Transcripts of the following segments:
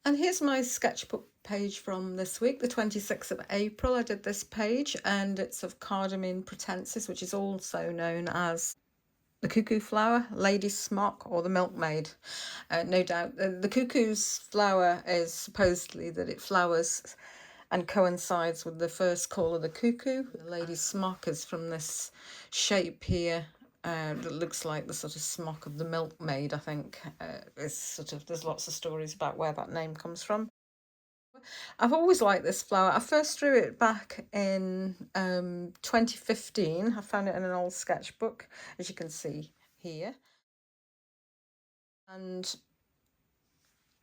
And here's my sketchbook page from this week, the 26th of April. I did this page, and it's of Cardamine pratensis, which is also known as the cuckoo flower, lady's smock, or the milkmaid. No doubt. The cuckoo's flower is supposedly that it flowers and coincides with the first call of the cuckoo. The lady's smock is from this shape here. That looks like the sort of smock of the milkmaid, I think. There's lots of stories about where that name comes from. I've always liked this flower. I first drew it back in 2015. I found it in an old sketchbook, as you can see here. And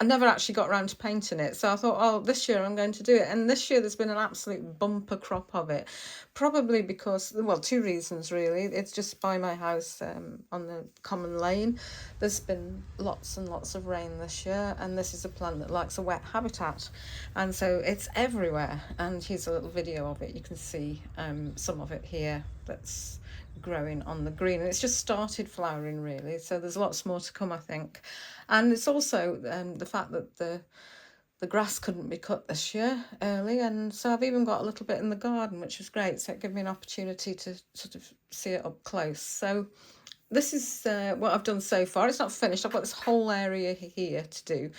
I never actually got around to painting it, so I thought, oh, this year I'm going to do it. And this year there's been an absolute bumper crop of it, probably because, well, two reasons really. It's just by my house on the common lane. There's been lots and lots of rain this year, and this is a plant that likes a wet habitat, and so it's everywhere. And here's a little video of it. You can see some of it here that's growing on the green, and it's just started flowering really, so there's lots more to come, I think. And it's also the fact that the grass couldn't be cut this year early, and so I've even got a little bit in the garden, which was great, so it gave me an opportunity to sort of see it up close. So this is what I've done so far. It's not finished. I've got this whole area here to do,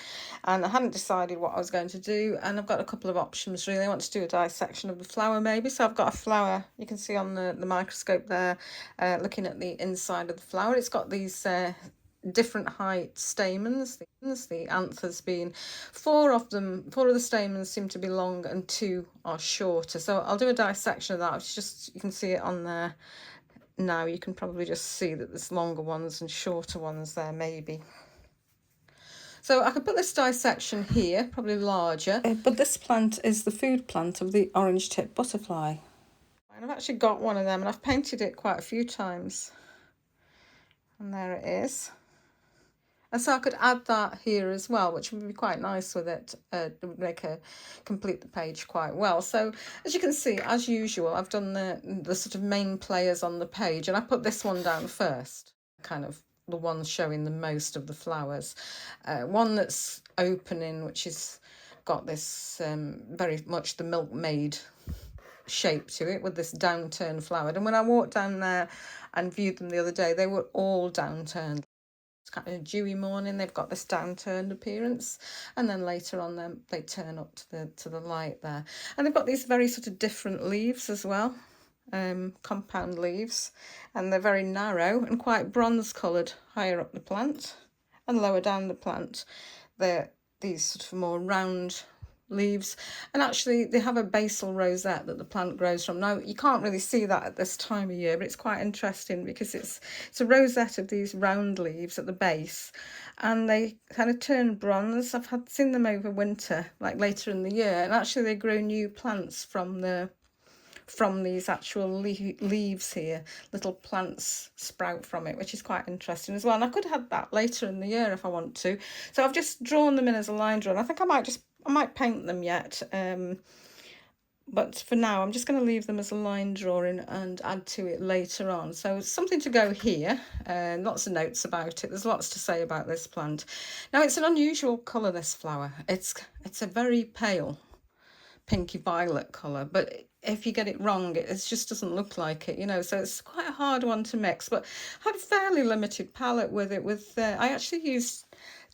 and I hadn't decided what I was going to do, and I've got a couple of options really. I want to do a dissection of the flower maybe, so I've got a flower you can see on the microscope there, looking at the inside of the flower. It's got these different height stamens, the anthers being four of the stamens seem to be long and two are shorter, so I'll do a dissection of that. It's just, you can see it on there now. You can probably just see that there's longer ones and shorter ones there maybe. So I could put this dissection here, probably larger. But this plant is the food plant of the orange tip butterfly. And I've actually got one of them, and I've painted it quite a few times. And there it is. And so I could add that here as well, which would be quite nice with it. It would complete the page quite well. So as you can see, as usual, I've done the sort of main players on the page, and I put this one down first, kind of the one showing the most of the flowers. One that's opening, which has got this very much the milkmaid shape to it with this downturned flowered. And when I walked down there and viewed them the other day, they were all downturned. It's kind of a dewy morning, they've got this downturned appearance, and then later on them they turn up to the light there. And they've got these very sort of different leaves as well, compound leaves, and they're very narrow and quite bronze coloured higher up the plant, and lower down the plant they're these sort of more round leaves, and actually they have a basal rosette that the plant grows from. Now you can't really see that at this time of year, but it's quite interesting because it's a rosette of these round leaves at the base, and they kind of turn bronze. I've seen them over winter, like later in the year, and actually they grow new plants from these actual leaves here. Little plants sprout from it, which is quite interesting as well. And I could have that later in the year if I want to. So I've just drawn them in as a line drawing. I think I might paint them yet. But for now, I'm just going to leave them as a line drawing and add to it later on. So something to go here, lots of notes about it. There's lots to say about this plant. Now, it's an unusual colour, this flower. It's a very pale pinky violet colour, but if you get it wrong, it just doesn't look like it, you know, so it's quite a hard one to mix. But I had a fairly limited palette with it. I actually used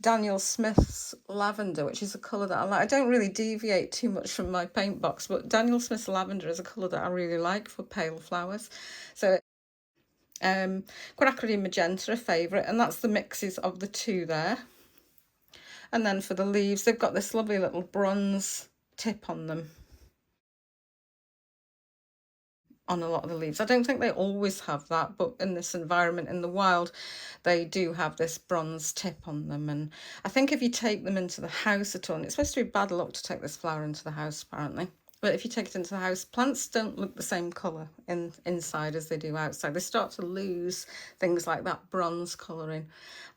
Daniel Smith's lavender, which is a colour that I like. I don't really deviate too much from my paint box, but Daniel Smith's lavender is a colour that I really like for pale flowers. So Quinacridine magenta, a favourite, and that's the mixes of the two there. And then for the leaves, they've got this lovely little bronze tip on them on a lot of the leaves. I don't think they always have that, but in this environment in the wild they do have this bronze tip on them. And I think if you take them into the house at all, and it's supposed to be bad luck to take this flower into the house apparently, but if you take it into the house, plants don't look the same colour inside as they do outside. They start to lose things like that bronze colouring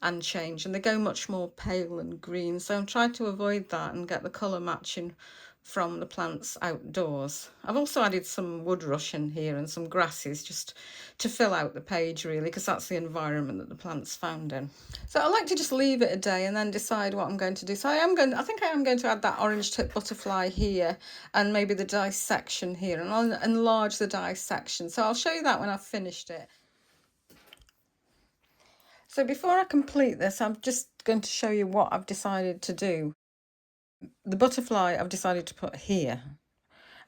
and change, and they go much more pale and green. So I'm trying to avoid that and get the colour matching from the plants outdoors. I've also added some wood rush in here and some grasses just to fill out the page really, because that's the environment that the plant's found in. So I like to just leave it a day and then decide what I'm going to do. So I think I am going to add that orange tip butterfly here and maybe the dissection here, and I'll enlarge the dissection. So I'll show you that when I've finished it. So before I complete this, I'm just going to show you what I've decided to do. The butterfly I've decided to put here.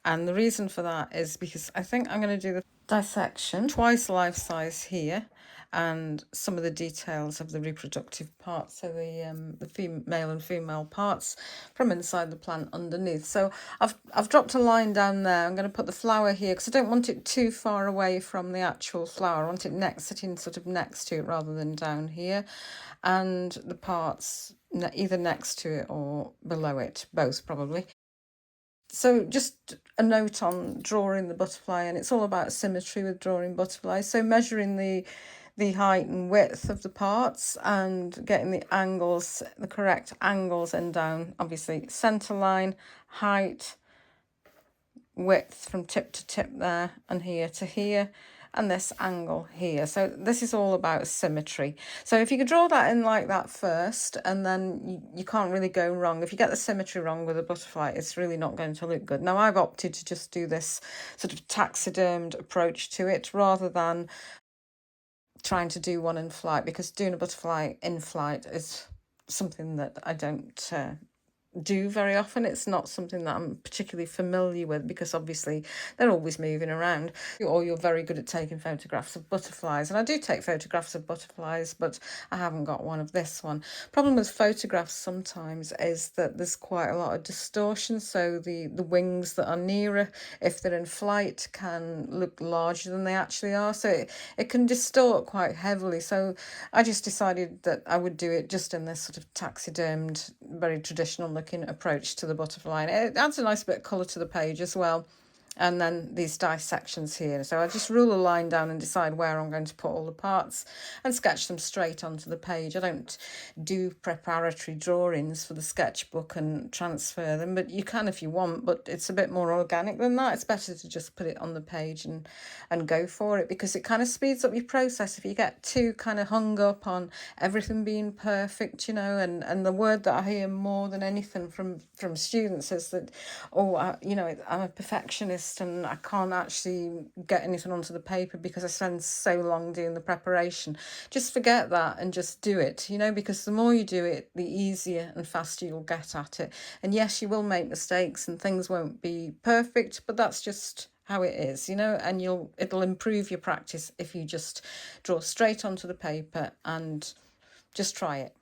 And the reason for that is because I think I'm going to do the dissection twice life size here, and some of the details of the reproductive parts, so the male and female parts from inside the plant underneath. So I've dropped a line down there. I'm going to put the flower here because I don't want it too far away from the actual flower. I want it sitting sort of next to it rather than down here, and the parts either next to it or below it, both probably. So just a note on drawing the butterfly, and it's all about symmetry with drawing butterflies. So measuring the height and width of the parts and getting the angles, the correct angles and down, obviously center line, height, width from tip to tip there and here to here, and this angle here. So this is all about symmetry. So if you could draw that in like that first, and then you can't really go wrong. If you get the symmetry wrong with a butterfly, it's really not going to look good. Now I've opted to just do this sort of taxidermed approach to it rather than trying to do one in flight, because doing a butterfly in flight is something that I don't do very often. It's not something that I'm particularly familiar with, because obviously they're always moving around, or you're very good at taking photographs of butterflies. And I do take photographs of butterflies, but I haven't got one of this one. Problem with photographs sometimes is that there's quite a lot of distortion, so the wings that are nearer, if they're in flight, can look larger than they actually are, so it can distort quite heavily. So I just decided that I would do it just in this sort of taxidermed, very traditional looking approach to the butterfly, and it adds a nice bit of colour to the page as well. And then these dissections here, so I just rule a line down and decide where I'm going to put all the parts and sketch them straight onto the page. I don't do preparatory drawings for the sketchbook and transfer them, but you can if you want, but it's a bit more organic than that. It's better to just put it on the page and go for it, because it kind of speeds up your process if you get too kind of hung up on everything being perfect, and the word that I hear more than anything from students is that, I'm a perfectionist and I can't actually get anything onto the paper because I spend so long doing the preparation. Just forget that and just do it, because the more you do it, the easier and faster you'll get at it. And yes, you will make mistakes and things won't be perfect, but that's just how it is, and it'll improve your practice if you just draw straight onto the paper and just try it.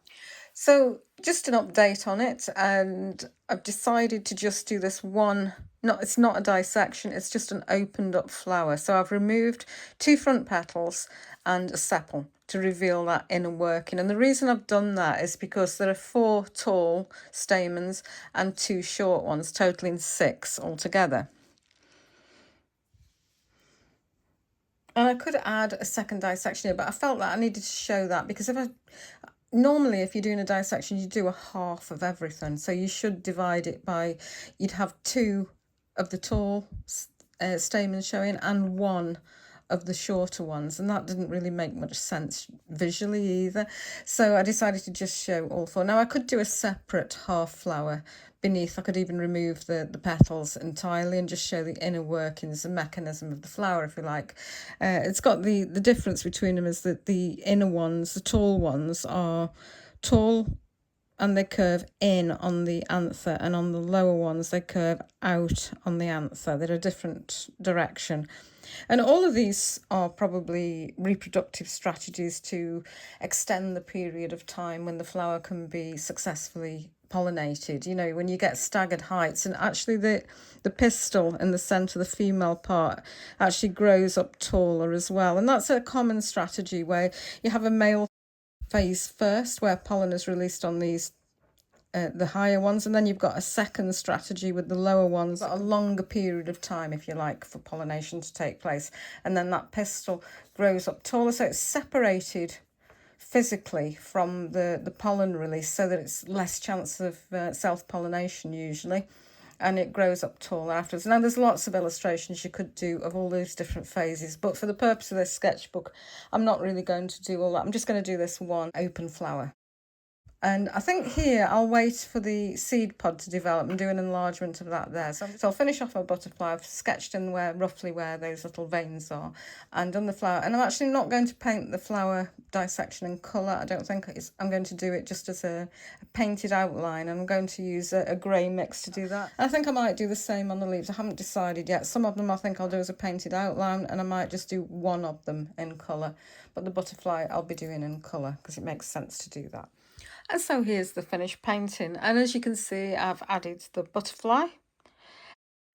So just an update on it, and I've decided to just do this one. It's not a dissection, it's just an opened up flower. So I've removed 2 front petals and a sepal to reveal that inner working. And the reason I've done that is because there are 4 tall stamens and 2 short ones, totaling 6 altogether. And I could add a second dissection here, but I felt that I needed to show that, because normally if you're doing a dissection, you do a half of everything. So you should divide it by, you'd have 2 of the tall stamens showing and 1 of the shorter ones, and that didn't really make much sense visually either. So I decided to just show all 4. Now I could do a separate half flower beneath. I could even remove the petals entirely and just show the inner workings and mechanism of the flower, if you like. It's got the difference between them is that the inner ones, the tall ones, are tall and they curve in on the anther, and on the lower ones they curve out on the anther. They're a different direction. And all of these are probably reproductive strategies to extend the period of time when the flower can be successfully pollinated. When you get staggered heights, and actually the pistil in the centre, the female part, actually grows up taller as well. And that's a common strategy where you have a male phase first, where pollen is released on these the higher ones, and then you've got a second strategy with the lower ones, a longer period of time, if you like, for pollination to take place, and then that pistil grows up taller, so it's separated physically from the pollen release, so that it's less chance of self-pollination usually. and it grows up taller afterwards. Now there's lots of illustrations you could do of all those different phases, but for the purpose of this sketchbook, I'm not really going to do all that. I'm just going to do this one open flower. And I think here I'll wait for the seed pod to develop and do an enlargement of that there. So I'll finish off my butterfly. I've sketched in roughly where those little veins are and done the flower. And I'm actually not going to paint the flower dissection in colour. I don't think I'm going to do it just as a painted outline. I'm going to use a grey mix to do that. And I think I might do the same on the leaves. I haven't decided yet. Some of them I think I'll do as a painted outline, and I might just do one of them in colour. But the butterfly I'll be doing in colour because it makes sense to do that. And so here's the finished painting, and as you can see, I've added the butterfly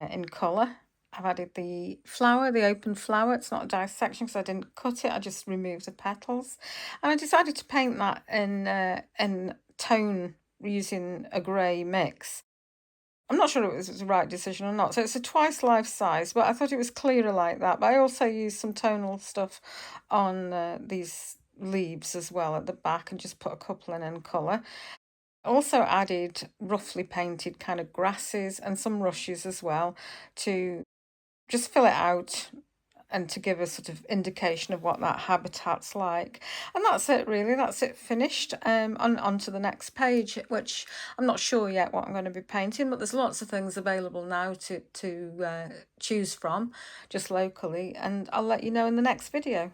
in colour. I've added the flower, the open flower. It's not a dissection because I didn't cut it, I just removed the petals. And I decided to paint that in tone using a grey mix. I'm not sure it was the right decision or not. So it's a twice life size, but I thought it was clearer like that. But I also used some tonal stuff on these leaves as well at the back and just put a couple in colour. Also added roughly painted kind of grasses and some rushes as well to just fill it out and to give a sort of indication of what that habitat's like. And that's it really, that's it finished. On to the next page, which I'm not sure yet what I'm going to be painting, but there's lots of things available now to choose from just locally, and I'll let you know in the next video.